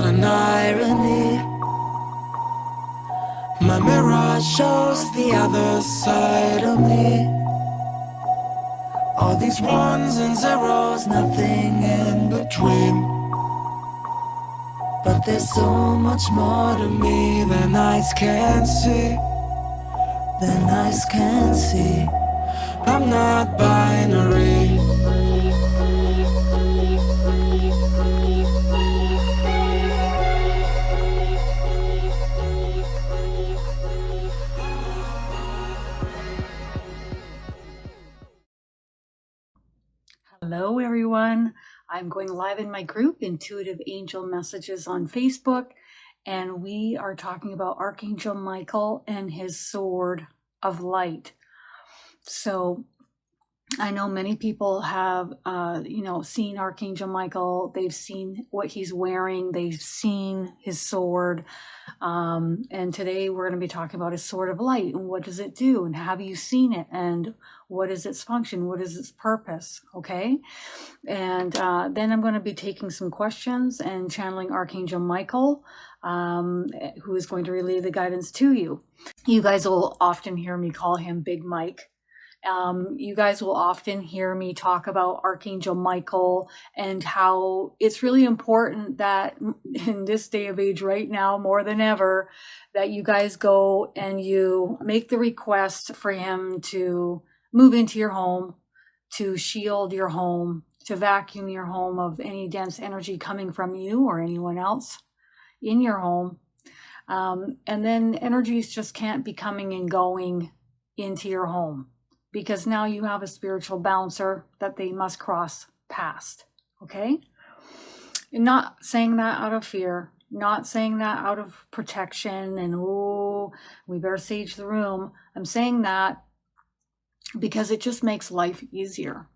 an irony. My mirror shows the other side of me. All these ones and zeros, nothing in between. But there's so much more to me than eyes can see. Than eyes can see. I'm not binary. Hello everyone, I'm going live in my group Intuitive Angel Messages on Facebook, and we are talking about Archangel Michael and his sword of light. So I know many people have seen Archangel Michael. They've seen what he's wearing, they've seen his sword, and today we're going to be talking about his sword of light and what does it do, and have you seen it, and what is its function, what is its purpose, okay? And then I'm going to be taking some questions and channeling Archangel Michael, who is going to relay the guidance to you. You guys will often hear me call him Big Mike. You guys will often hear me talk about Archangel Michael and how it's really important that in this day of age right now, more than ever, that you guys go and you make the request for him to move into your home, to shield your home, to vacuum your home of any dense energy coming from you or anyone else in your home. And then energies just can't be coming and going into your home, because now you have a spiritual bouncer that they must cross past, okay? And not saying that out of fear, not saying that out of protection and, oh, we better sage the room. I'm saying that because it just makes life easier.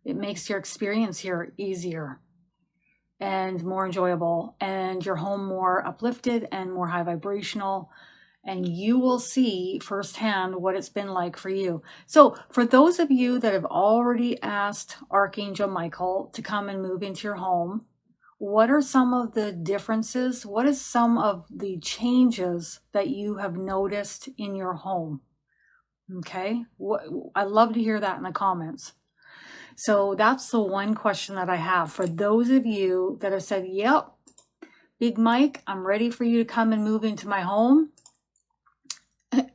It makes your experience here easier and more enjoyable, and your home more uplifted and more high vibrational. And you will see firsthand what it's been like for you. So for those of you that have already asked Archangel Michael to come and move into your home, what are some of the differences? What is some of the changes that you have noticed in your home? Okay, I'd love to hear that in the comments. So that's the one question that I have for those of you that have said, yep, Big Mike, I'm ready for you to come and move into my home.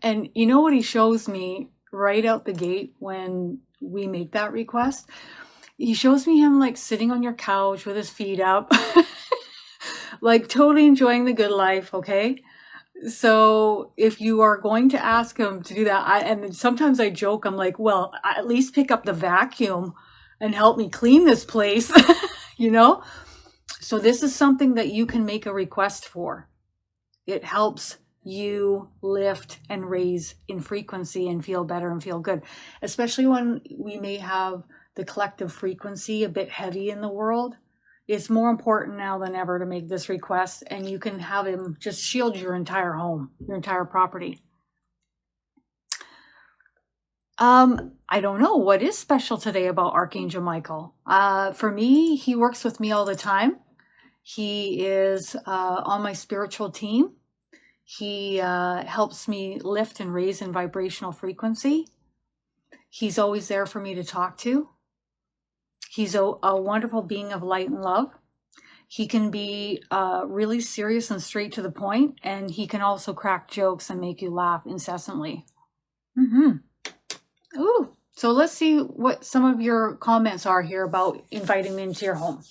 And you know what he shows me right out the gate when we make that request? He shows me him like sitting on your couch with his feet up, like totally enjoying the good life, okay? So if you are going to ask him to do that, and sometimes I joke, I'm like, well, at least pick up the vacuum and help me clean this place, you know? So this is something that you can make a request for. It helps you lift and raise in frequency and feel better and feel good, especially when we may have the collective frequency a bit heavy in the world. It's more important now than ever to make this request, and you can have him just shield your entire home, your entire property. I don't know what is special today about Archangel Michael. For me, he works with me all the time. He is on my spiritual team. He helps me lift and raise in vibrational frequency. He's always there for me to talk to. He's a wonderful being of light and love. He can be really serious and straight to the point, and he can also crack jokes and make you laugh incessantly. Ooh, so let's see what some of your comments are here about inviting me into your home.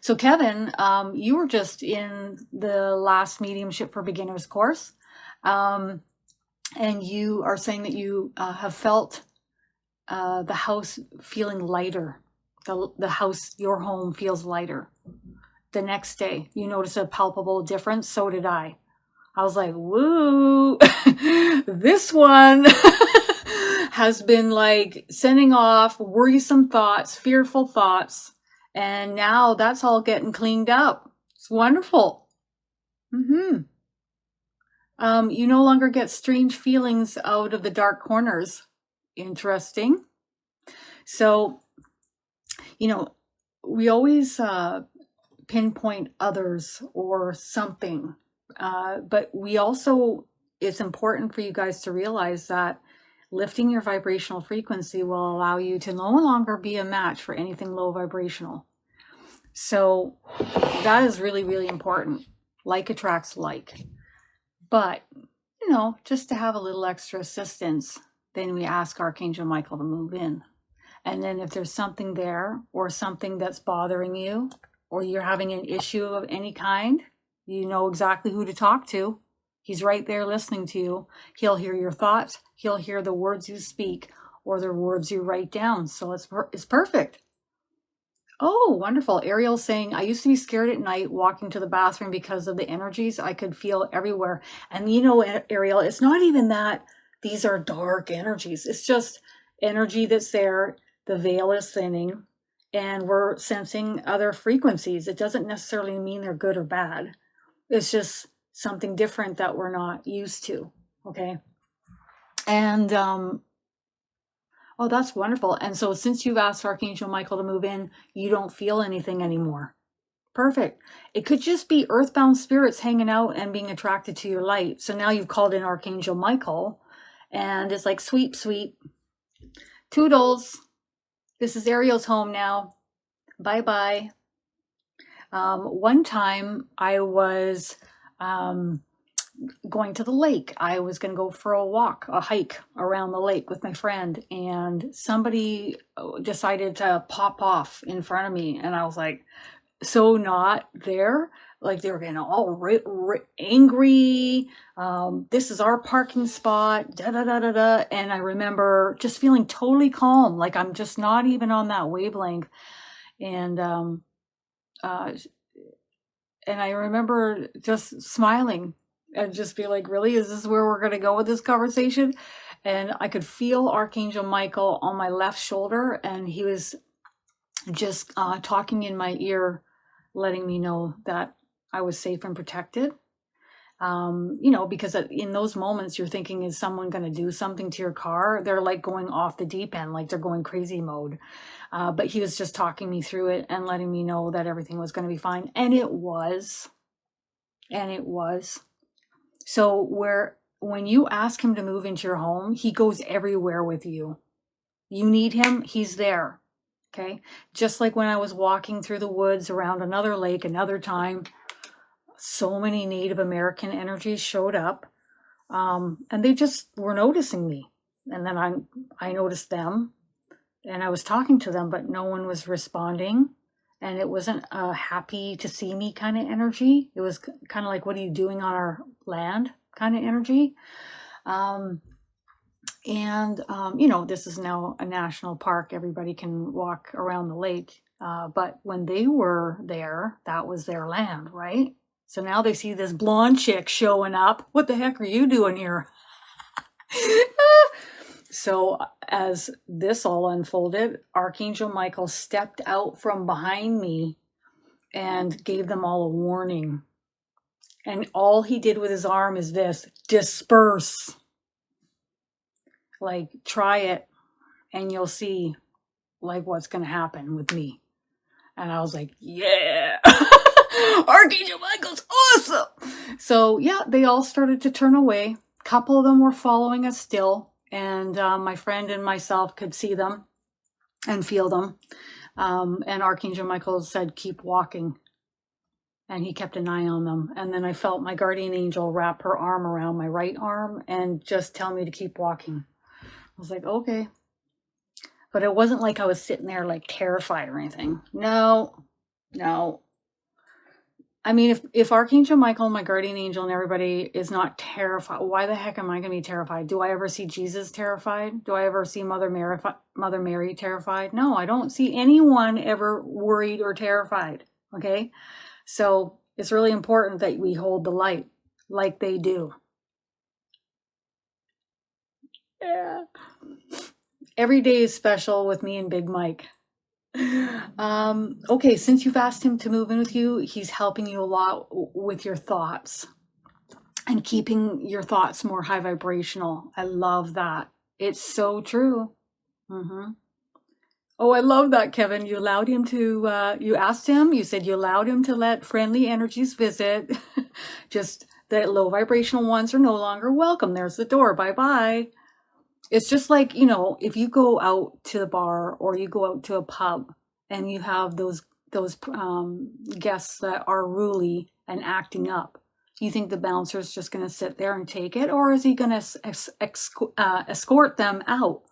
So Kevin, you were just in the last Mediumship for Beginners course, and you are saying that you have felt the house feeling lighter. The house, your home feels lighter. The next day, you notice a palpable difference. So did I. I was like, woo, this one has been like sending off worrisome thoughts, fearful thoughts. And now that's all getting cleaned up. It's wonderful. You no longer get strange feelings out of the dark corners. Interesting. So, we always pinpoint others or something. But we also, it's important for you guys to realize that lifting your vibrational frequency will allow you to no longer be a match for anything low vibrational. So that is really, really important. Like attracts like. But, you know, just to have a little extra assistance, then we ask Archangel Michael to move in. And then if there's something there or something that's bothering you, or you're having an issue of any kind, you know exactly who to talk to. He's right there listening to you. He'll hear your thoughts. He'll hear the words you speak or the words you write down. So it's perfect. Oh, wonderful. Ariel's saying, I used to be scared at night walking to the bathroom because of the energies I could feel everywhere. And you know, Ariel, it's not even that these are dark energies. It's just energy that's there. The veil is thinning and we're sensing other frequencies. It doesn't necessarily mean they're good or bad. It's just something different that we're not used to. Okay. And, oh, that's wonderful. And so since you've asked Archangel Michael to move in, you don't feel anything anymore. Perfect. It could just be earthbound spirits hanging out and being attracted to your light. So now you've called in Archangel Michael and it's like, sweep, sweep. Toodles. This is Ariel's home now. Bye-bye. One time I was going to the lake. I was going to go for a hike around the lake with my friend, and somebody decided to pop off in front of me, and I was like, so not there. Like they were getting all angry. This is our parking spot, da da da da da. And I remember just feeling totally calm, like I'm just not even on that wavelength. And I remember just smiling and just be like, really, is this where we're going to go with this conversation? And I could feel Archangel Michael on my left shoulder, and he was just talking in my ear, letting me know that I was safe and protected. You know, because in those moments you're thinking, is someone going to do something to your car? They're like going off the deep end, like they're going crazy mode. But he was just talking me through it and letting me know that everything was going to be fine. And it was. And it was. So when you ask him to move into your home, he goes everywhere with you. You need him, he's there. Okay. Just like when I was walking through the woods around another lake another time, so many Native American energies showed up, and they just were noticing me. And then I noticed them, and I was talking to them, but no one was responding. And it wasn't a happy to see me kind of energy. It was kind of like, what are you doing on our land kind of energy. You know, this is now a national park. Everybody can walk around the lake. But when they were there, that was their land, right? So now they see this blonde chick showing up. What the heck are you doing here? So as this all unfolded, Archangel Michael stepped out from behind me and gave them all a warning. And all he did with his arm is this: disperse. Like, try it and you'll see like what's going to happen with me. And I was like, yeah, Archangel Michael's awesome. So yeah, they all started to turn away. A couple of them were following us still. And my friend and myself could see them and feel them. And Archangel Michael said, keep walking. And he kept an eye on them. And then I felt my guardian angel wrap her arm around my right arm and just tell me to keep walking. I was like, okay. But it wasn't like I was sitting there like terrified or anything. No. I mean, if Archangel Michael, my guardian angel, and everybody is not terrified, why the heck am I going to be terrified? Do I ever see Jesus terrified? Do I ever see Mother Mary terrified? No, I don't see anyone ever worried or terrified. Okay? So it's really important that we hold the light like they do. Yeah. Every day is special with me and Big Mike. Okay, since you've asked him to move in with you, he's helping you a lot with your thoughts and keeping your thoughts more high vibrational. I love that. It's so true. Oh, I love that, Kevin. You allowed him to, you asked him, you said you allowed him to let friendly energies visit. Just the low vibrational ones are no longer welcome. There's the door. Bye bye. It's just like, you know, if you go out to the bar or you go out to a pub and you have those guests that are ruly and acting up, you think the bouncer's just going to sit there and take it, or is he going to escort them out?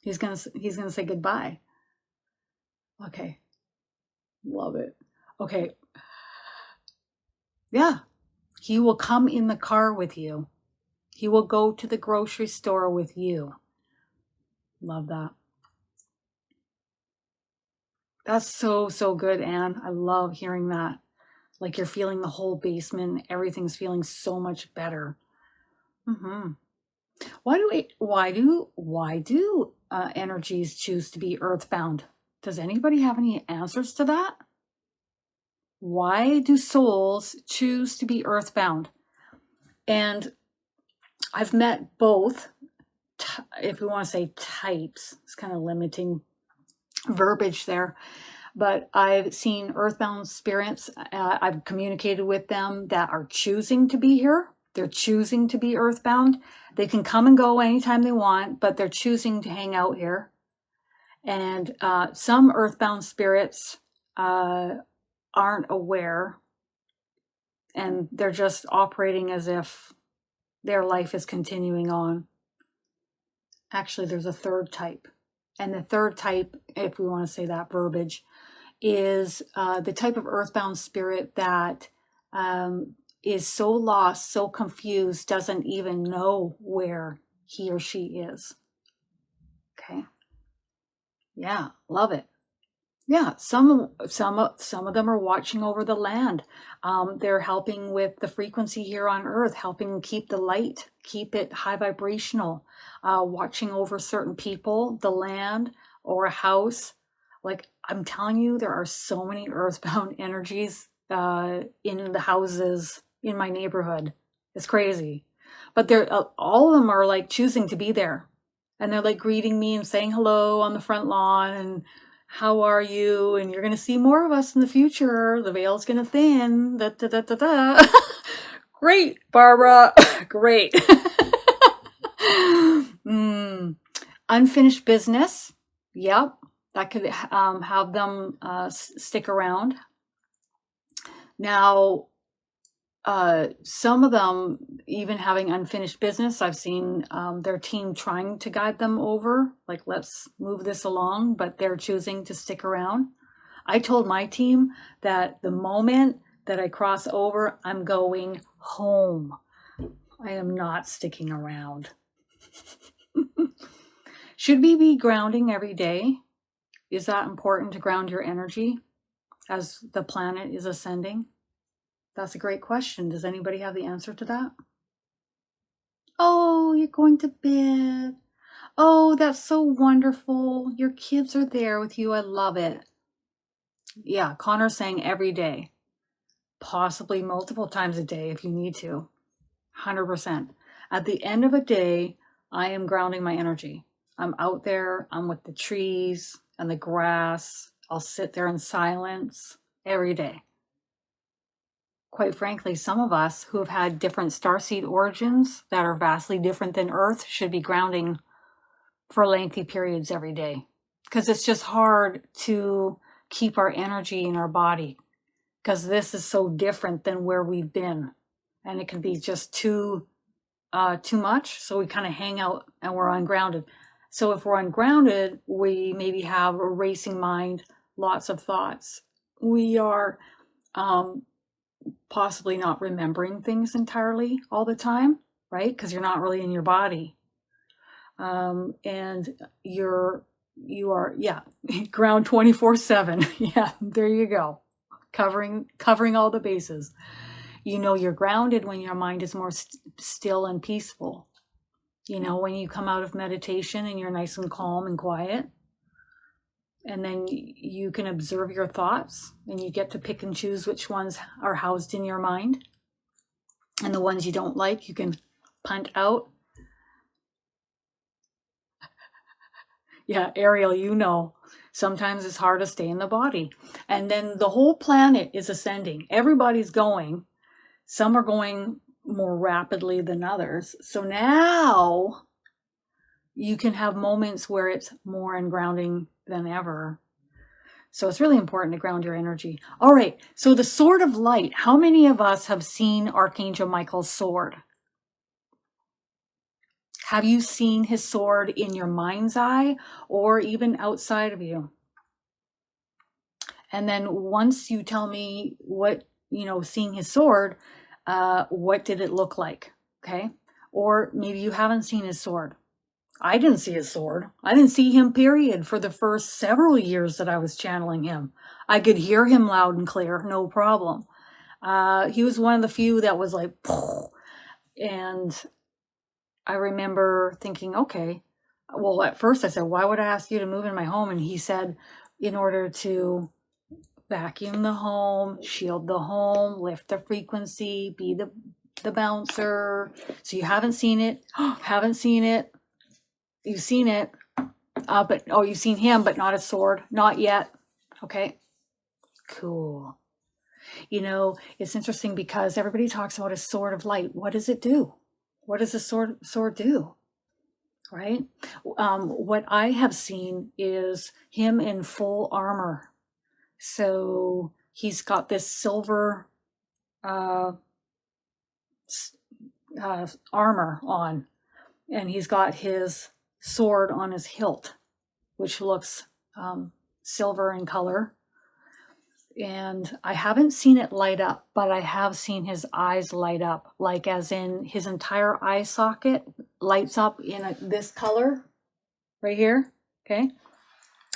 He's going to say goodbye. Okay. Love it. Okay. Yeah. He will come in the car with you. He will go to the grocery store with you. Love that. That's so, so good, Anne. I love hearing that. Like you're feeling the whole basement, everything's feeling so much better. Mm-hmm. Why do energies choose to be earthbound? Does anybody have any answers to that? Why do souls choose to be earthbound? And I've met both, if we want to say types, it's kind of limiting verbiage there, but I've seen earthbound spirits. I've communicated with them that are choosing to be here. They're choosing to be earthbound. They can come and go anytime they want, but they're choosing to hang out here. And some earthbound spirits aren't aware, and they're just operating as if their life is continuing on. Actually, there's a third type. And the third type, if we want to say that verbiage, is the type of earthbound spirit that is so lost, so confused, doesn't even know where he or she is. Okay. Yeah, love it. Yeah, some of them are watching over the land. They're helping with the frequency here on Earth, helping keep the light, keep it high vibrational, watching over certain people, the land, or a house. Like I'm telling you, there are so many earthbound energies in the houses in my neighborhood. It's crazy, but they're all of them are like choosing to be there, and they're like greeting me and saying hello on the front lawn and how are you? And you're going to see more of us in the future. The veil's going to thin. Da, da, da, da, da. Great, Barbara. Great. Unfinished business. Yep. That could have them stick around. Now, some of them even having unfinished business. I've seen their team trying to guide them over, like, let's move this along, but they're choosing to stick around. I told my team that the moment that I cross over, I'm going home. I am not sticking around. Should we be grounding every day? Is that important to ground your energy as the planet is ascending? That's a great question. Does anybody have the answer to that? Oh, you're going to bed. Oh, that's so wonderful. Your kids are there with you. I love it. Yeah, Connor's saying every day, possibly multiple times a day if you need to. 100%. At the end of a day, I am grounding my energy. I'm out there, I'm with the trees and the grass. I'll sit there in silence every day. Quite frankly, some of us who have had different starseed origins that are vastly different than Earth should be grounding for lengthy periods every day, because it's just hard to keep our energy in our body, because this is so different than where we've been, and it can be just too much. So we kind of hang out and we're ungrounded. So if we're ungrounded, we maybe have a racing mind, lots of thoughts. We are possibly not remembering things entirely all the time, right? Because you're not really in your body. And you are, yeah, ground 24/7. Yeah, there you go. Covering all the bases. You know, you're grounded when your mind is more still and peaceful. You know, when you come out of meditation and you're nice and calm and quiet, and then you can observe your thoughts and you get to pick and choose which ones are housed in your mind. And the ones you don't like, you can punt out. Yeah, Ariel, you know. Sometimes it's hard to stay in the body. And then the whole planet is ascending. Everybody's going. Some are going more rapidly than others. So now you can have moments where it's more in grounding than ever. So it's really important to ground your energy. All right. So the sword of light. How many of us have seen Archangel Michael's sword? Have you seen his sword in your mind's eye or even outside of you? And then once you tell me what, seeing his sword, what did it look like? Okay. Or maybe you haven't seen his sword. I didn't see his sword. I didn't see him, period, for the first several years that I was channeling him. I could hear him loud and clear, no problem. He was one of the few that was like, and I remember thinking, okay, well, at first I said, why would I ask you to move in my home? And he said, in order to vacuum the home, shield the home, lift the frequency, be the bouncer. So you haven't seen it, haven't seen it. You've seen it, you've seen him, but not a sword, not yet. Okay, cool. It's interesting because everybody talks about a sword of light. What does it do? What does a sword do? Right? What I have seen is him in full armor. So he's got this silver armor on, and he's got his sword on his hilt, which looks silver in color. And I haven't seen it light up, but I have seen his eyes light up, like as in his entire eye socket lights up in this color right here. Okay.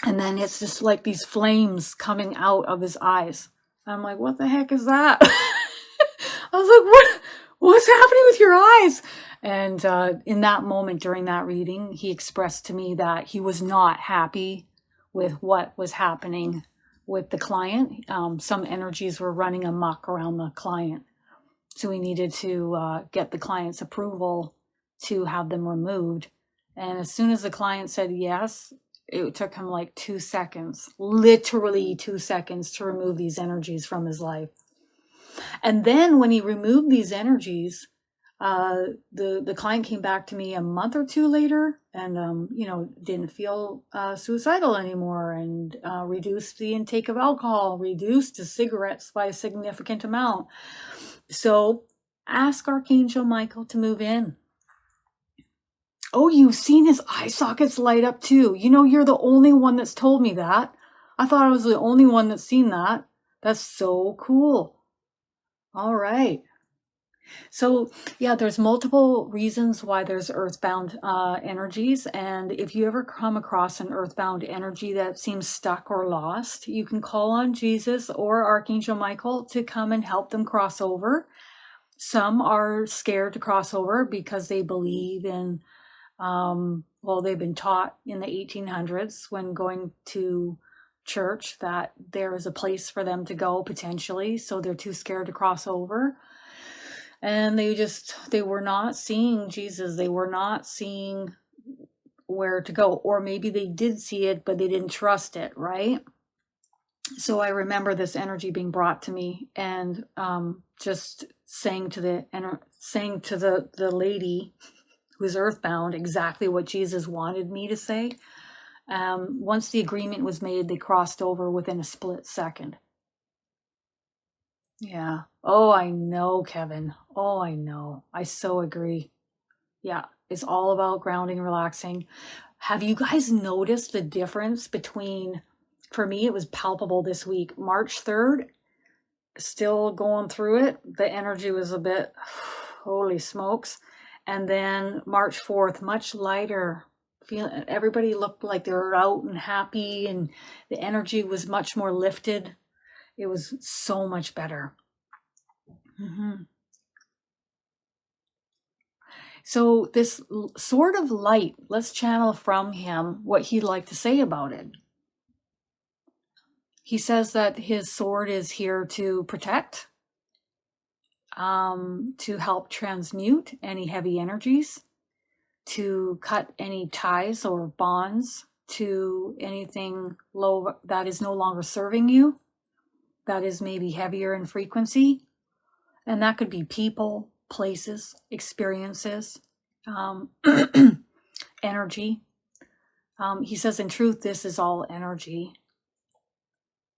And then it's just like these flames coming out of his eyes. I'm like, what the heck is that? I was like, what's happening with your eyes? And in that moment during that reading, he expressed to me that he was not happy with what was happening with the client. Some energies were running amok around the client. So we needed to get the client's approval to have them removed. And as soon as the client said yes, it took him like 2 seconds, literally 2 seconds, to remove these energies from his life. And then when he removed these energies, the client came back to me a month or two later and, didn't feel suicidal anymore, and reduced the intake of alcohol, reduced the cigarettes by a significant amount. So ask Archangel Michael to move in. Oh, you've seen his eye sockets light up too. You're the only one that's told me that. I thought I was the only one that's seen that. That's so cool. All right. So yeah, there's multiple reasons why there's earthbound energies. And if you ever come across an earthbound energy that seems stuck or lost, you can call on Jesus or Archangel Michael to come and help them cross over. Some are scared to cross over because they believe in, they've been taught in the 1800s when going to church that there is a place for them to go potentially. So they're too scared to cross over. And they were not seeing Jesus. They were not seeing where to go. Or maybe they did see it, but they didn't trust it, right? So I remember this energy being brought to me, and just saying to the lady who's earthbound exactly what Jesus wanted me to say. Once the agreement was made, they crossed over within a split second. Yeah. Oh, I know, Kevin. Oh, I know. I so agree. Yeah. It's all about grounding, relaxing. Have you guys noticed the difference between, for me, it was palpable this week, March 3rd, still going through it. The energy was a bit, holy smokes. And then March 4th, much lighter. Everybody looked like they were out and happy, and the energy was much more lifted. It was so much better. Mm-hmm. So this sword of light, let's channel from him what he'd like to say about it. He says that his sword is here to protect, to help transmute any heavy energies, to cut any ties or bonds, to anything low that is no longer serving you, that is maybe heavier in frequency. And that could be people, places, experiences, energy. He says, in truth, this is all energy.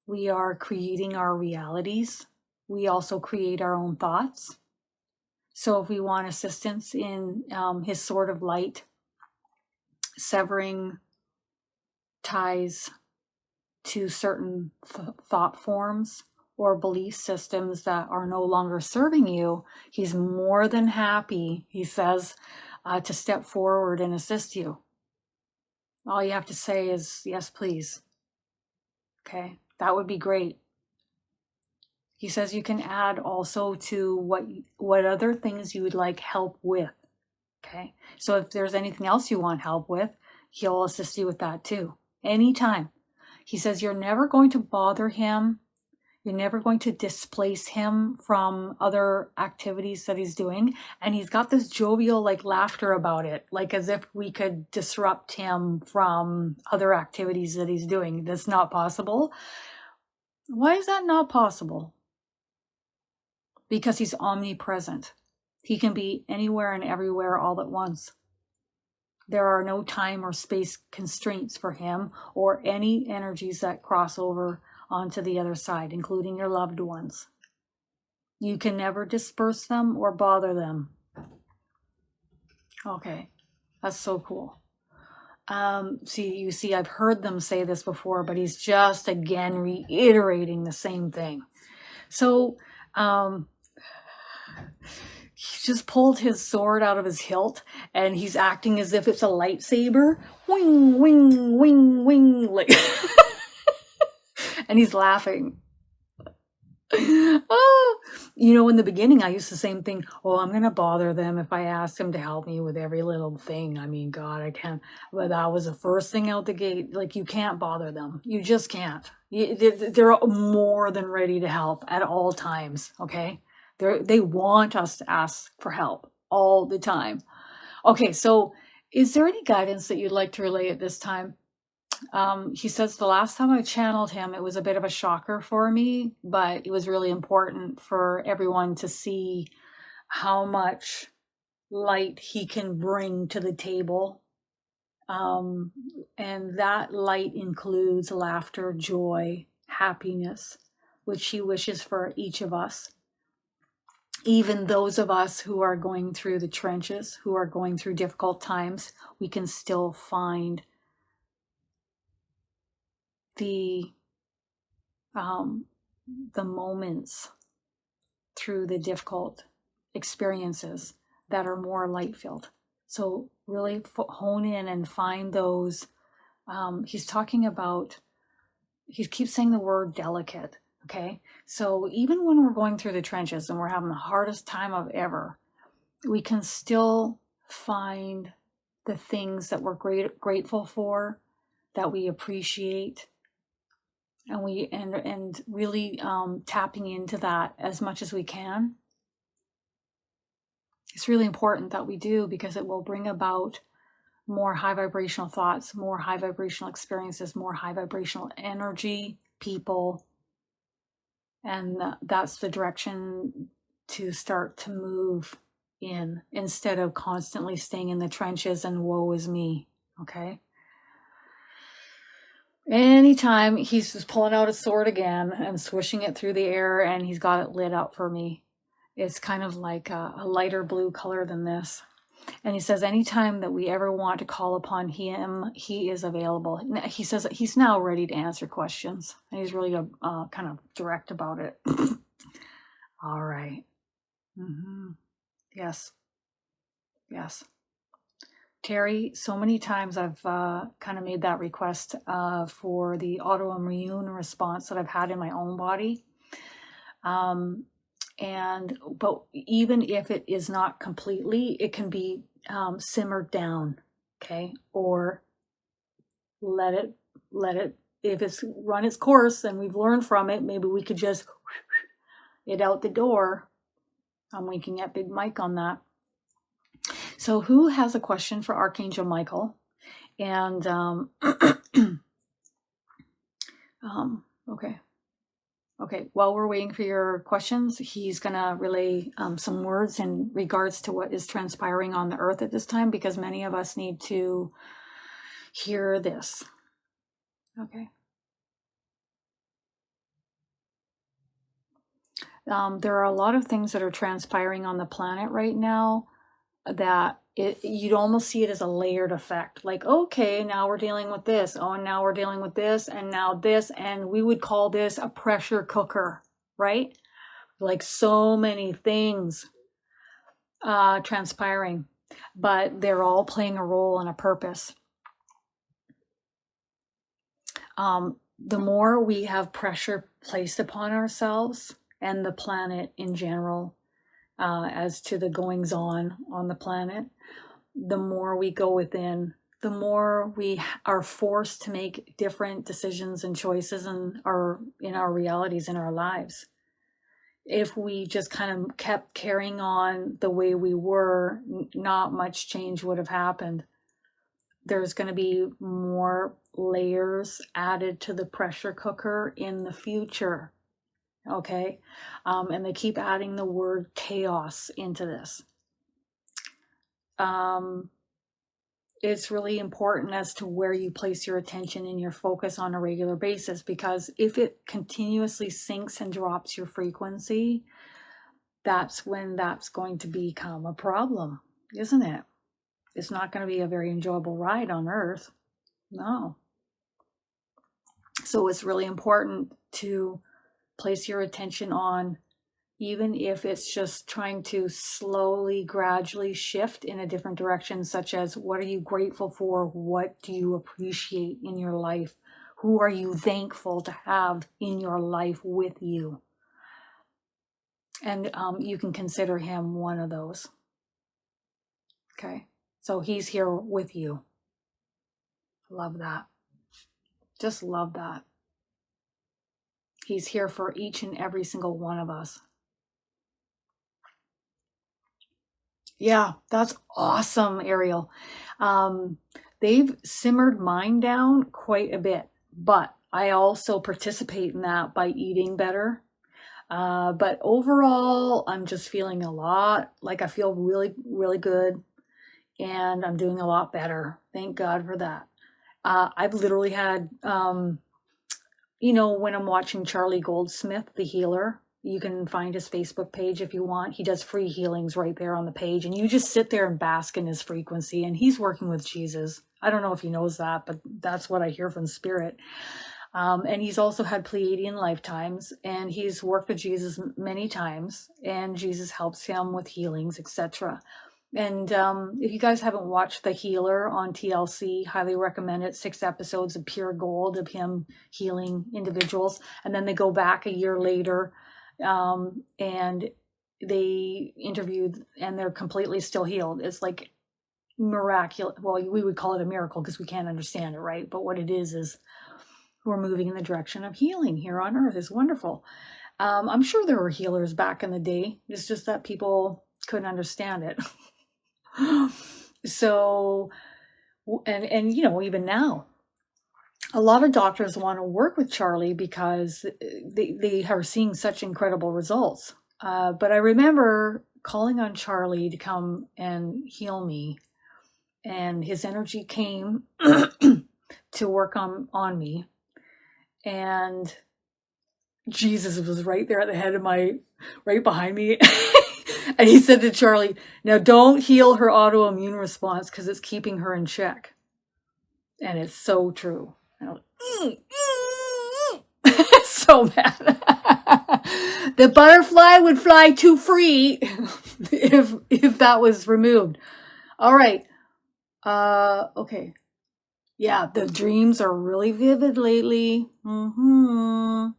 We are creating our realities. We also create our own thoughts. So if we want assistance in his sword of light, severing ties to certain thought forms or belief systems that are no longer serving you, he's more than happy, he says, to step forward and assist you. All you have to say is, yes, please. Okay, that would be great. He says you can add also to what other things you would like help with. Okay, so if there's anything else you want help with, he'll assist you with that too, anytime. He says you're never going to bother him. You're never going to displace him from other activities that he's doing. And he's got this jovial like laughter about it, like as if we could disrupt him from other activities that he's doing. That's not possible. Why is that not possible? Because he's omnipresent. He can be anywhere and everywhere all at once. There are no time or space constraints for him or any energies that cross over onto the other side, including your loved ones. You can never disperse them or bother them. Okay, that's so cool. You see, I've heard them say this before, but he's just again reiterating the same thing. So, he just pulled his sword out of his hilt and he's acting as if it's a lightsaber. Wing, wing, wing, wing. Like, and he's laughing. Oh, in the beginning, I used the same thing. Oh, I'm going to bother them if I ask them to help me with every little thing. I mean, God, I can't. But that was the first thing out the gate. Like, you can't bother them. You just can't. They're more than ready to help at all times. Okay. They want us to ask for help all the time. Okay. So is there any guidance that you'd like to relay at this time? He says the last time I channeled him, it was a bit of a shocker for me, but it was really important for everyone to see how much light he can bring to the table. And that light includes laughter, joy, happiness, which he wishes for each of us. Even those of us who are going through the trenches, who are going through difficult times, we can still find the moments through the difficult experiences that are more light-filled. So really hone in and find those. He's talking about, he keeps saying the word delicate, okay? So even when we're going through the trenches and we're having the hardest time of ever, we can still find the things that we're grateful for, that we appreciate, and really tapping into that as much as we can. It's really important that we do, because it will bring about more high vibrational thoughts, more high vibrational experiences, more high vibrational energy, people. And that's the direction to start to move in, instead of constantly staying in the trenches and woe is me. Okay. Anytime he's just pulling out his sword again and swishing it through the air, and he's got it lit up for me. It's kind of like a lighter blue color than this. And he says anytime that we ever want to call upon him, he is available. He says he's now ready to answer questions. And he's really kind of direct about it. All right. Mm-hmm. Yes. Yes. Terry, so many times I've kind of made that request for the autoimmune response that I've had in my own body. But even if it is not completely, it can be simmered down, okay? Or let it, if it's run its course and we've learned from it, maybe we could just it out the door. I'm winking at Big Mike on that. So who has a question for Archangel Michael? And okay. Okay, while we're waiting for your questions, he's going to relay some words in regards to what is transpiring on the earth at this time, because many of us need to hear this. Okay. There are a lot of things that are transpiring on the planet right now that you'd almost see it as a layered effect. Like, okay, now we're dealing with this. Oh, and now we're dealing with this, and now this, and we would call this a pressure cooker, right? Like so many things transpiring, but they're all playing a role and a purpose. The more we have pressure placed upon ourselves and the planet in general, as to the goings on the planet, the more we go within, the more we are forced to make different decisions and choices in our realities, in our lives. If we just kind of kept carrying on the way we were, not much change would have happened. There's going to be more layers added to the pressure cooker in the future. Okay. And they keep adding the word chaos into this. It's really important as to where you place your attention and your focus on a regular basis, because if it continuously sinks and drops your frequency, that's when that's going to become a problem, isn't it? It's not going to be a very enjoyable ride on Earth. No. So it's really important to place your attention on, even if it's just trying to slowly, gradually shift in a different direction, such as, what are you grateful for? What do you appreciate in your life? Who are you thankful to have in your life with you? And you can consider him one of those. Okay. So he's here with you. Love that. Just love that. He's here for each and every single one of us. Yeah, that's awesome, Ariel. They've simmered mine down quite a bit, but I also participate in that by eating better. But overall, I'm just feeling a lot, like I feel really, really good, and I'm doing a lot better. Thank God for that. I've literally had, when I'm watching Charlie Goldsmith, the healer, you can find his Facebook page if you want. He does free healings right there on the page, and you just sit there and bask in his frequency, and he's working with Jesus. I don't know if he knows that, but that's what I hear from Spirit. And he's also had Pleiadian lifetimes, and he's worked with Jesus many times, and Jesus helps him with healings, etc. And if you guys haven't watched The Healer on TLC, highly recommend it. 6 episodes of pure gold of him healing individuals. And then they go back a year later, and they interviewed, and they're completely still healed. It's like miraculous. Well, we would call it a miracle because we can't understand it, right? But what it is we're moving in the direction of healing here on Earth. It's wonderful. I'm sure there were healers back in the day. It's just that people couldn't understand it. So, and even now, a lot of doctors want to work with Charlie because they are seeing such incredible results. But I remember calling on Charlie to come and heal me, and his energy came to work on me, and Jesus was right there at the head of right behind me. And he said to Charlie, now don't heal her autoimmune response because it's keeping her in check. And it's so true. And I was, so mad. The butterfly would fly too free if that was removed. All right. Okay. Yeah, the dreams are really vivid lately. Mm-hmm.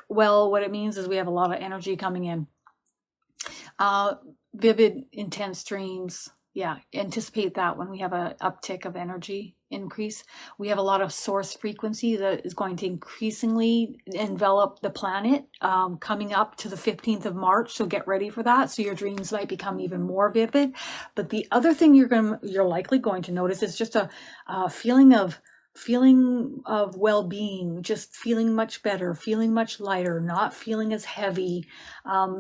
Well, what it means is we have a lot of energy coming in. Vivid, intense dreams. Yeah, anticipate that when we have an uptick of energy increase. We have a lot of source frequency that is going to increasingly envelop the planet coming up to the 15th of March. So get ready for that. So your dreams might become even more vivid. But the other thing you're likely going to notice is just a feeling of well-being, just feeling much better, feeling much lighter, not feeling as heavy,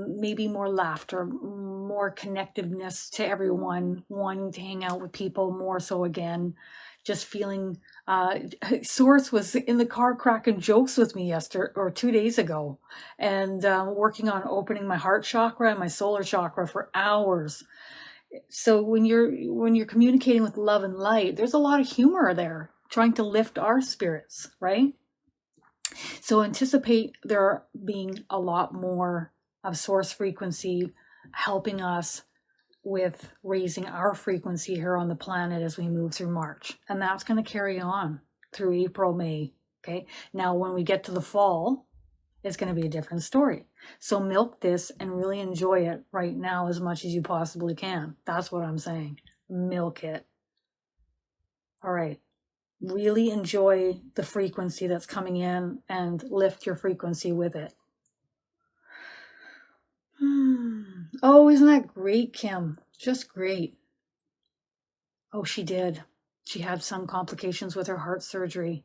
maybe more laughter, more connectiveness to everyone, wanting to hang out with people more so again, just feeling Source was in the car cracking jokes with me yesterday or 2 days ago, and working on opening my heart chakra and my solar chakra for hours. So when you're communicating with love and light, there's a lot of humor there, trying to lift our spirits, right? So anticipate there being a lot more of source frequency helping us with raising our frequency here on the planet as we move through March. And that's going to carry on through April, May. Okay. Now, when we get to the fall, it's going to be a different story. So milk this and really enjoy it right now as much as you possibly can. That's what I'm saying. Milk it. All right. Really enjoy the frequency that's coming in and lift your frequency with it. Oh, isn't that great, Kim? Just great. Oh, she did. She had some complications with her heart surgery.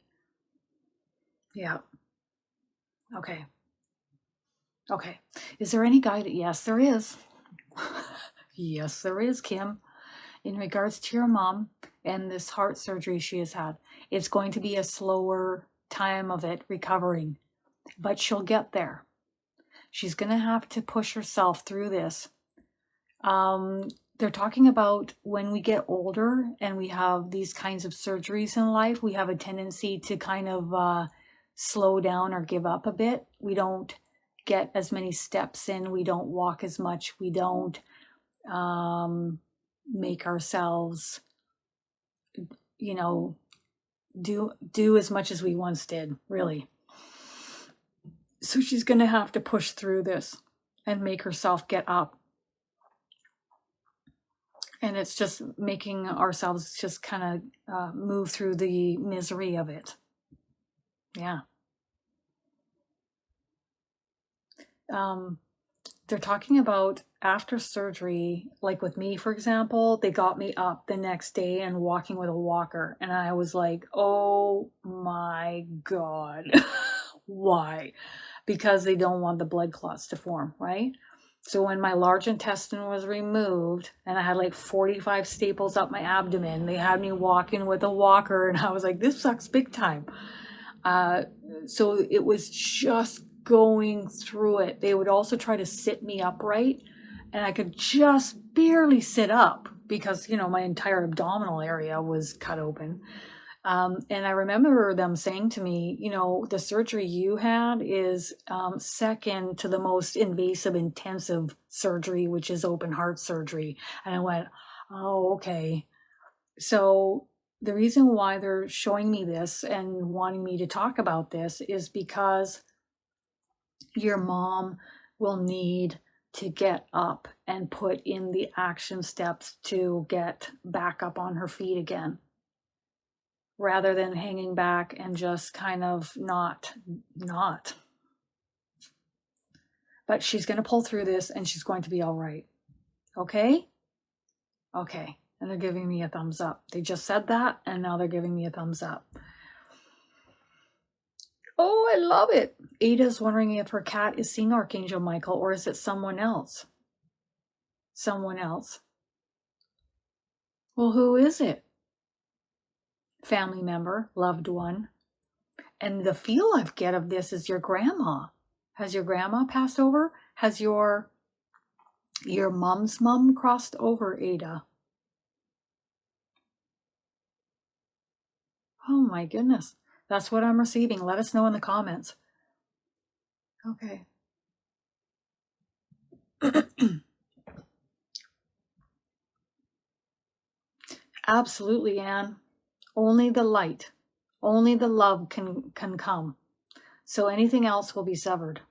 Yeah. Okay. Okay. Is there any guidance? Yes, there is. Yes, there is, Kim. In regards to your mom and this heart surgery she has had, it's going to be a slower time of it recovering, but she'll get there. She's going to have to push herself through this. They're talking about when we get older and we have these kinds of surgeries in life, we have a tendency to kind of slow down or give up a bit. We don't get as many steps in. We don't walk as much. We don't make ourselves, do as much as we once did, really. So she's going to have to push through this and make herself get up. And it's just making ourselves just kind of move through the misery of it. Yeah. They're talking about after surgery, like with me, for example, they got me up the next day and walking with a walker. And I was like, oh my God. Why? Because they don't want the blood clots to form, right? So when my large intestine was removed and I had like 45 staples up my abdomen, they had me walking with a walker, and I was like, this sucks big time. So it was just going through it. They would also try to sit me upright, and I could just barely sit up because, my entire abdominal area was cut open. And I remember them saying to me, the surgery you had is second to the most invasive, intensive surgery, which is open heart surgery. And I went, oh, okay. So the reason why they're showing me this and wanting me to talk about this is because your mom will need to get up and put in the action steps to get back up on her feet again, rather than hanging back and just kind of not. But she's going to pull through this and she's going to be all right. Okay? Okay. And they're giving me a thumbs up. They just said that, and now they're giving me a thumbs up. Oh, I love it. Ada's wondering if her cat is seeing Archangel Michael, or is it someone else? Someone else. Well, who is it? Family member, loved one. And the feel I get of this is your grandma. Has your grandma passed over? Has your mom's mom crossed over, Ada? Oh my goodness. That's what I'm receiving. Let us know in the comments. Okay. Absolutely, Anne. Only the light, only the love can come. So anything else will be severed.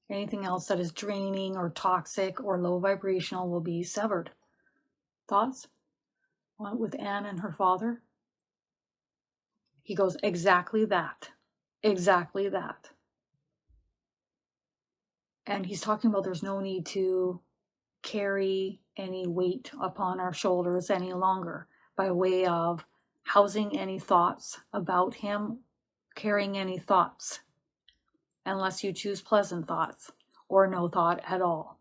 Anything else that is draining or toxic or low vibrational will be severed. Thoughts? What with Anne and her father? He goes, exactly that. Exactly that. And he's talking about there's no need to carry any weight upon our shoulders any longer by way of housing any thoughts about him, carrying any thoughts, unless you choose pleasant thoughts or no thought at all.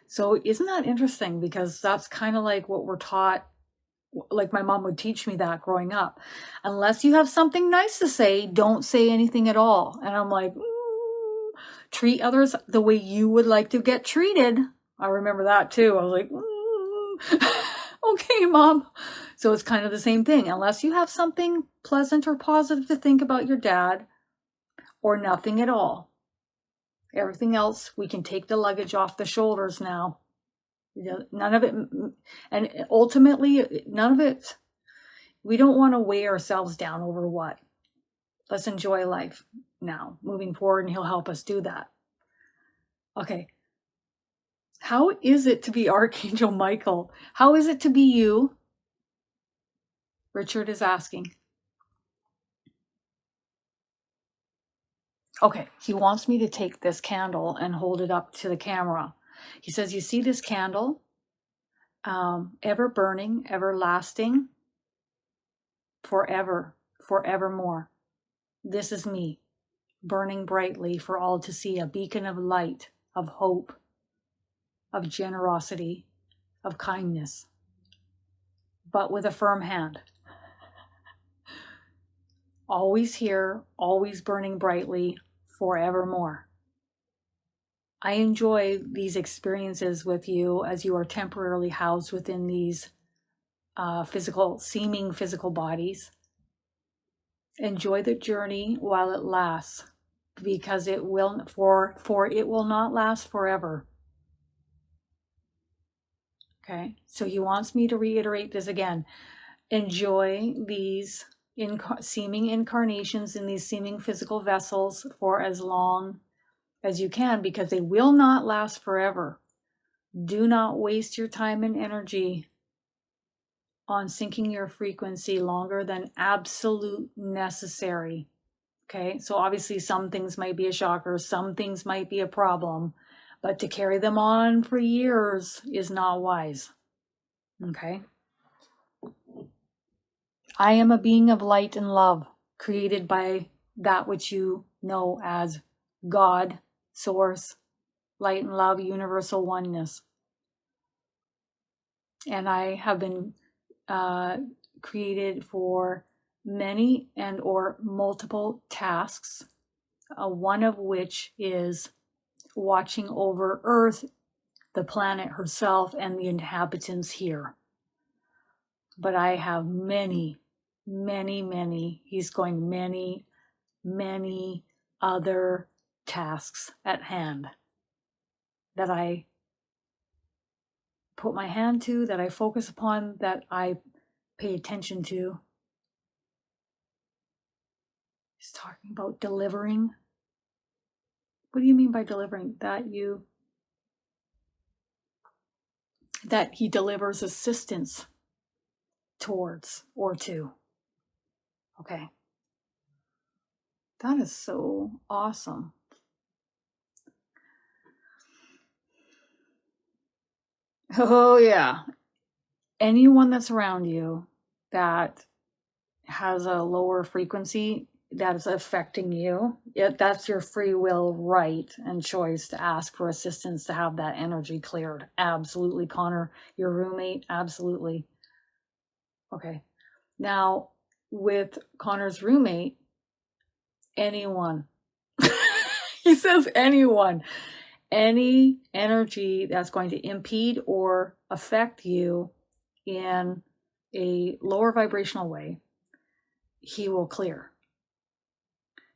So isn't that interesting? Because that's kind of like what we're taught. Like my mom would teach me that growing up. Unless you have something nice to say, don't say anything at all. And I'm like, treat others the way you would like to get treated. I remember that too. I was like, okay, Mom. So it's kind of the same thing. Unless you have something pleasant or positive to think about your dad, or nothing at all. Everything else, we can take the luggage off the shoulders now. None of it, and ultimately, none of it, we don't want to weigh ourselves down over what. Let's enjoy life now, moving forward, and he'll help us do that. Okay. How is it to be Archangel Michael? How is it to be you? Richard is asking. Okay, he wants me to take this candle and hold it up to the camera. He says, you see this candle? Ever burning, everlasting, forever, forevermore. This is me, burning brightly for all to see, a beacon of light, of hope, of generosity, of kindness, but with a firm hand. Always here, always burning brightly, forevermore. I enjoy these experiences with you as you are temporarily housed within these seeming physical bodies. Enjoy the journey while it lasts, because it will it will not last forever. Okay, so he wants me to reiterate this again. Enjoy these seeming incarnations in these seeming physical vessels for as long as you can, because they will not last forever. Do not waste your time and energy on sinking your frequency longer than absolute necessary. Okay, so obviously some things might be a shocker, some things might be a problem, but to carry them on for years is not wise. Okay. I am a being of light and love, created by that which you know as God, Source, light and love, universal oneness. And I have been created for many and or multiple tasks, one of which is watching over Earth, the planet herself, and the inhabitants here. But I have many other tasks at hand that I put my hand to, that I focus upon, that I pay attention to. He's talking about delivering. What do you mean by delivering? That he delivers assistance towards or to. Okay. That is so awesome. Oh, yeah. Anyone that's around you that has a lower frequency that is affecting you, that's your free will right and choice to ask for assistance to have that energy cleared. Absolutely, Connor. Your roommate, absolutely. Okay. Now, with Connor's roommate, anyone. He says anyone. Any energy that's going to impede or affect you in a lower vibrational way, he will clear.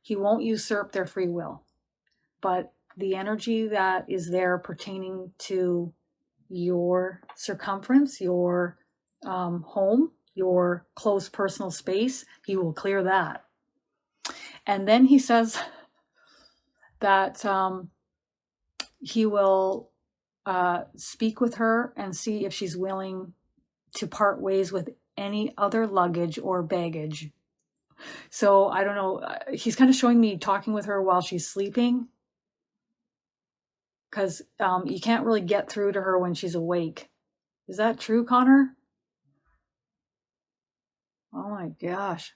He won't usurp their free will, but the energy that is there pertaining to your circumference, your home, your close personal space, he will clear that. And then he says that he will speak with her and see if she's willing to part ways with any other luggage or baggage. So I don't know. He's kind of showing me talking with her while she's sleeping, because you can't really get through to her when she's awake. Is that true, Connor? Oh my gosh.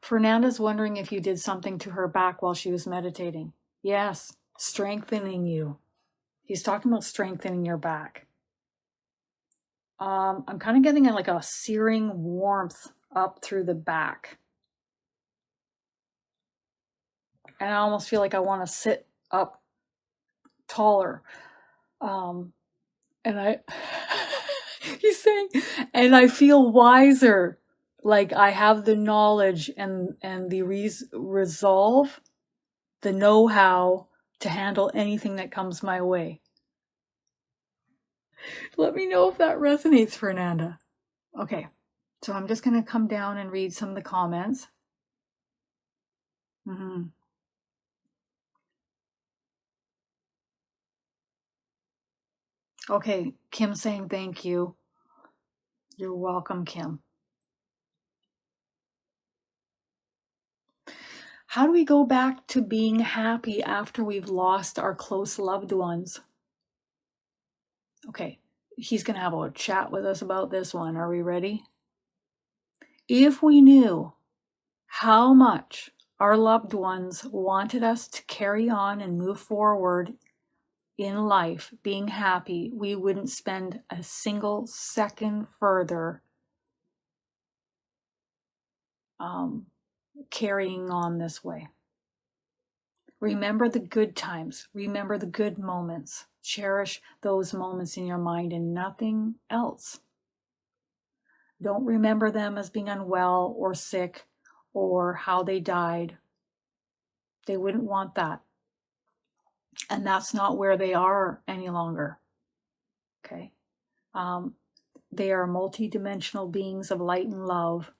Fernanda's wondering if you did something to her back while she was meditating. Yes, strengthening you. He's talking about strengthening your back. I'm kind of getting like a searing warmth up through the back. And I almost feel like I want to sit up taller. And I, he's saying, and I feel wiser. Like I have the knowledge and the resolve, the know-how to handle anything that comes my way. Let me know if that resonates, Fernanda. Okay, so I'm just going to come down and read some of the comments. Okay, Kim saying thank you. You're welcome, Kim. How do we go back to being happy after we've lost our close loved ones? Okay, he's going to have a chat with us about this one. Are we ready? If we knew how much our loved ones wanted us to carry on and move forward in life, being happy, we wouldn't spend a single second further carrying on this way. Remember the good times. Remember the good moments. Cherish those moments in your mind and nothing else. Don't remember them as being unwell or sick or how they died. They wouldn't want that. And that's not where they are any longer. Okay. They are multidimensional beings of light and love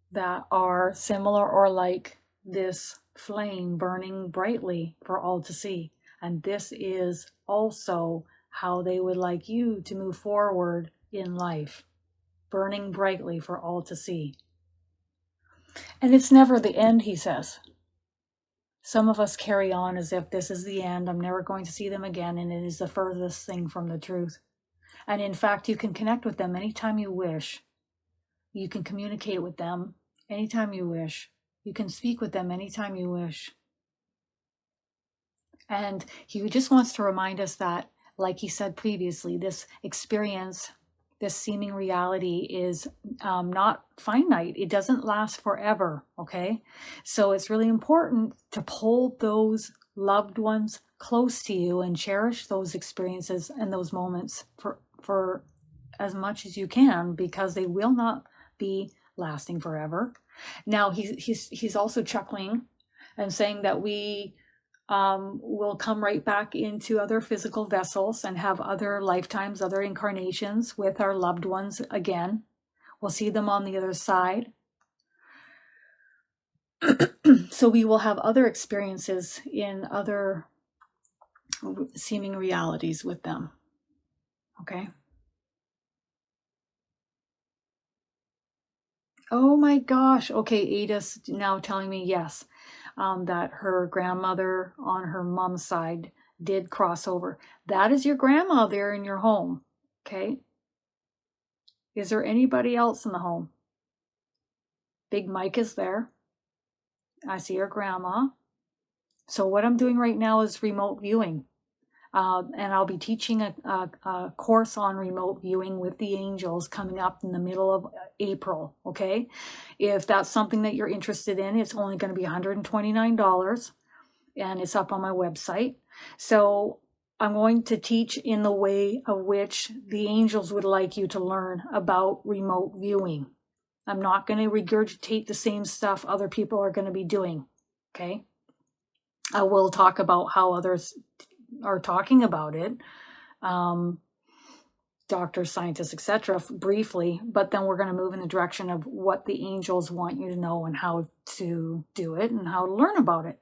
that are similar or like this flame burning brightly for all to see. And this is also how they would like you to move forward in life, burning brightly for all to see. And it's never the end, he says. Some of us carry on as if this is the end. I'm never going to see them again, and it is the furthest thing from the truth. And in fact, you can connect with them anytime you wish. You can communicate with them anytime you wish. You can speak with them anytime you wish. And he just wants to remind us that, like he said previously, this experience, this seeming reality is not finite. It doesn't last forever, okay? So it's really important to hold those loved ones close to you and cherish those experiences and those moments for as much as you can, because they will not be lasting forever. Now, he's also chuckling and saying that we will come right back into other physical vessels and have other lifetimes, other incarnations with our loved ones again. We'll see them on the other side. So we will have other experiences in other seeming realities with them. Okay. Oh my gosh. Okay, Ada's now telling me yes, that her grandmother on her mom's side did cross over. That is your grandma there in your home. Okay. Is there anybody else in the home? Big Mike is there. I see your grandma. So what I'm doing right now is remote viewing. And I'll be teaching a course on remote viewing with the angels coming up in the middle of April, okay? If that's something that you're interested in, it's only going to be $129, and it's up on my website. So I'm going to teach in the way of which the angels would like you to learn about remote viewing. I'm not going to regurgitate the same stuff other people are going to be doing, okay? I will talk about how others are talking about it, doctors, scientists, etc., briefly, but then we're going to move in the direction of what the angels want you to know and how to do it and how to learn about it.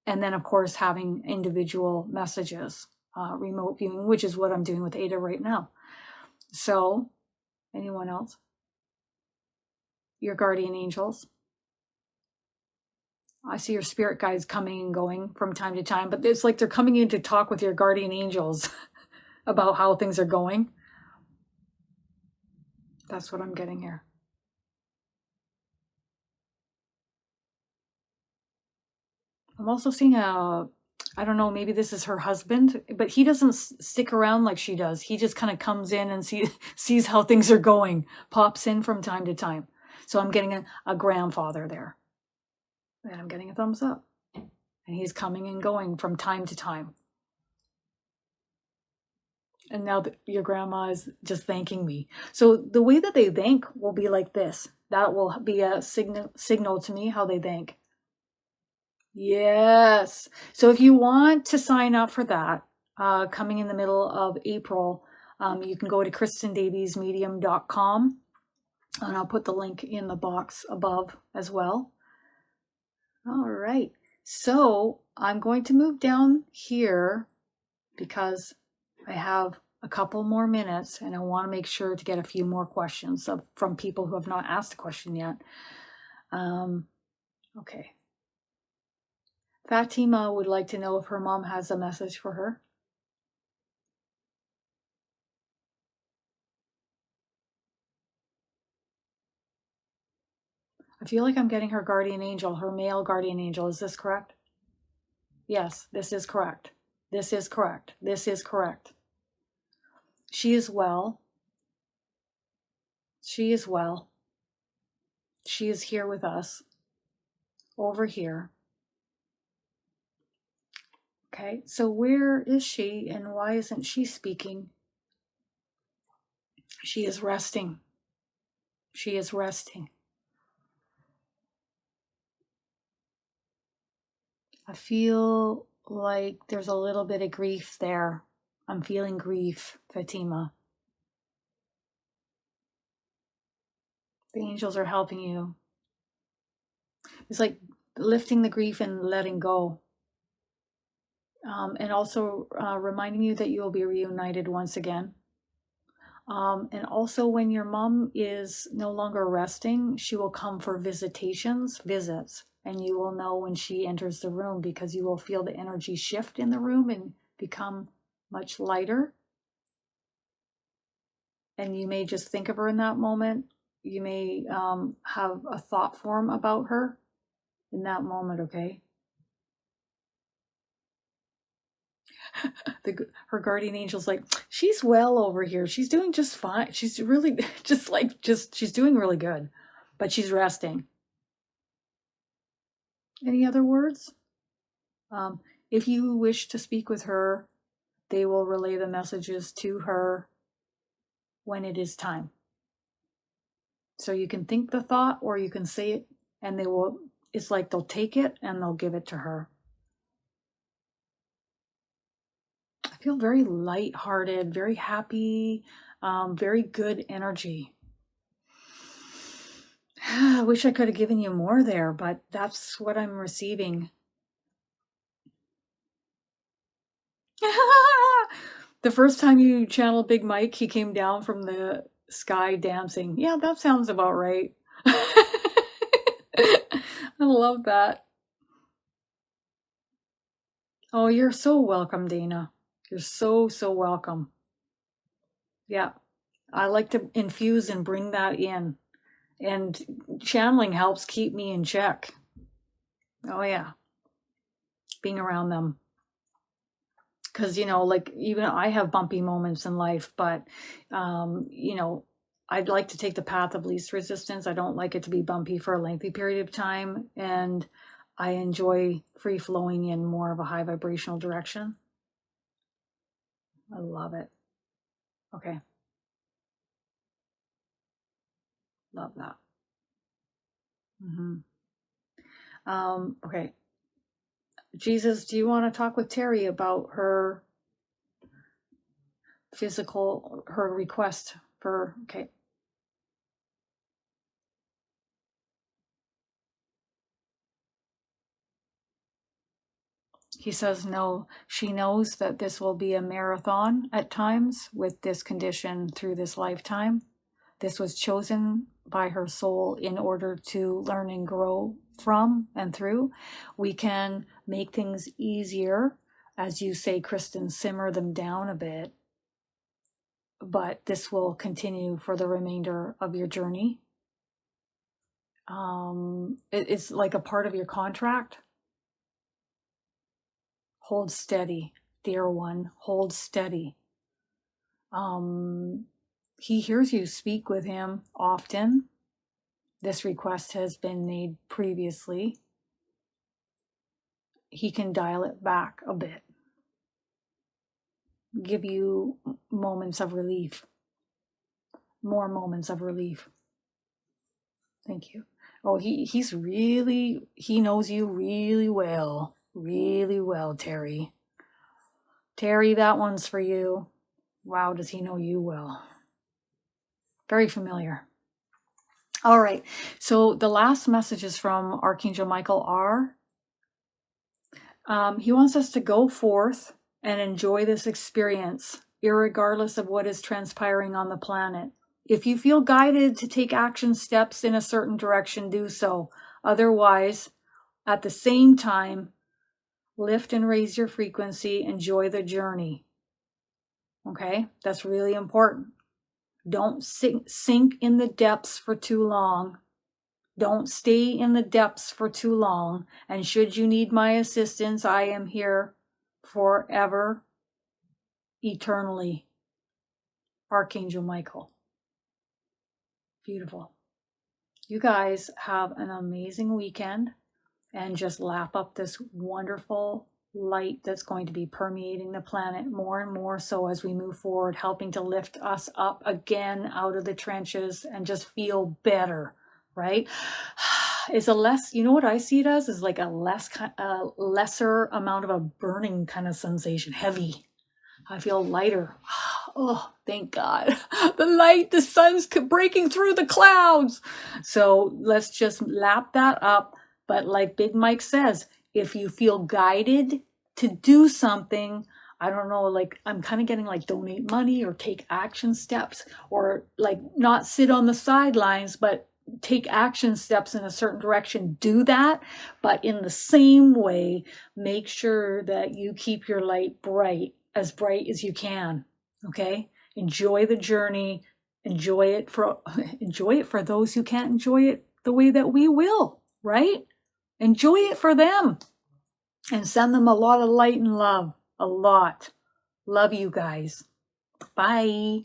And then, of course, having individual messages, remote viewing, which is what I'm doing with Ada right now. So Anyone else? Your guardian angels. I see your spirit guides coming and going from time to time, but it's like they're coming in to talk with your guardian angels about how things are going. That's what I'm getting here. I'm also seeing I don't know, maybe this is her husband, but he doesn't stick around like she does. He just kind of comes in and sees how things are going, pops in from time to time. So I'm getting a grandfather there. And I'm getting a thumbs up. And he's coming and going from time to time. And now your grandma is just thanking me. So the way that they thank will be like this. That will be a signal to me how they thank. Yes. So if you want to sign up for that, coming in the middle of April, you can go to KristinDaviesMedium.com, and I'll put the link in the box above as well. All right. So I'm going to move down here because I have a couple more minutes and I want to make sure to get a few more questions from people who have not asked a question yet. Okay. Fatima would like to know if her mom has a message for her. I feel like I'm getting her guardian angel, her male guardian angel. Is this correct? Yes, this is correct. This is correct. This is correct. She is well. She is well. She is here with us. Over here. Okay, so where is she and why isn't she speaking? She is resting. She is resting. I feel like there's a little bit of grief there. I'm feeling grief, Fatima. The angels are helping you. It's like lifting the grief and letting go. And also reminding you that you will be reunited once again. And also when your mom is no longer resting, she will come for visits, and you will know when she enters the room because you will feel the energy shift in the room and become much lighter. And you may just think of her in that moment. You may have a thought form about her in that moment, okay? Her guardian angel's like, she's well over here. She's doing just fine. She's really she's doing really good, but she's resting. Any other words? If you wish to speak with her, they will relay the messages to her when it is time. So you can think the thought or you can say it and it's like they'll take it and they'll give it to her. I feel very lighthearted, very happy, very good energy. I wish I could have given you more there, but that's what I'm receiving. The first time you channeled Big Mike, he came down from the sky dancing. Yeah, that sounds about right. I love that. Oh, you're so welcome, Dana. You're so welcome. Yeah, I like to infuse and bring that in. And channeling helps keep me in check. Oh, yeah. Being around them. Because, like even I have bumpy moments in life, but, I'd like to take the path of least resistance. I don't like it to be bumpy for a lengthy period of time. And I enjoy free flowing in more of a high vibrational direction. I love it. Okay. Love that. Okay. Jesus, do you want to talk with Terry about her her request for, okay. He says no. She knows that this will be a marathon at times with this condition through this lifetime. This was chosen by her soul in order to learn and grow from and through. We can make things easier, as you say, Kristin, simmer them down a bit. But this will continue for the remainder of your journey. It's like a part of your contract. Hold steady, dear one, hold steady. He hears you speak with him often. This request has been made previously. He can dial it back a bit, give you moments of relief, more moments of relief. Thank you. Oh, he knows you really well, Terry. Terry, that one's for you. Wow, does he know you well? Very familiar. All right, so the last messages from Archangel Michael are, he wants us to go forth and enjoy this experience, irregardless of what is transpiring on the planet. If you feel guided to take action steps in a certain direction, do so. Otherwise, at the same time, lift and raise your frequency, enjoy the journey. Okay, that's really important. Don't sink in the depths for too long. Don't stay in the depths for too long. And should you need my assistance, I am here forever, eternally. Archangel Michael. Beautiful. You guys have an amazing weekend and just lap up this wonderful light that's going to be permeating the planet more and more so as we move forward, helping to lift us up again out of the trenches and just feel better, right? It's a less, you know what I see it as, is like a lesser amount of a burning kind of sensation, heavy. I feel lighter. Oh, thank God. The light, the sun's breaking through the clouds. So let's just lap that up. But like Big Mike says, if you feel guided to do something, I don't know, like I'm kind of getting like donate money or take action steps, or like not sit on the sidelines, but take action steps in a certain direction, do that. But in the same way, make sure that you keep your light bright as you can. Okay? Enjoy the journey. Enjoy it for those who can't enjoy it the way that we will, right? Enjoy it for them. And send them a lot of light and love. A lot. Love you guys. Bye.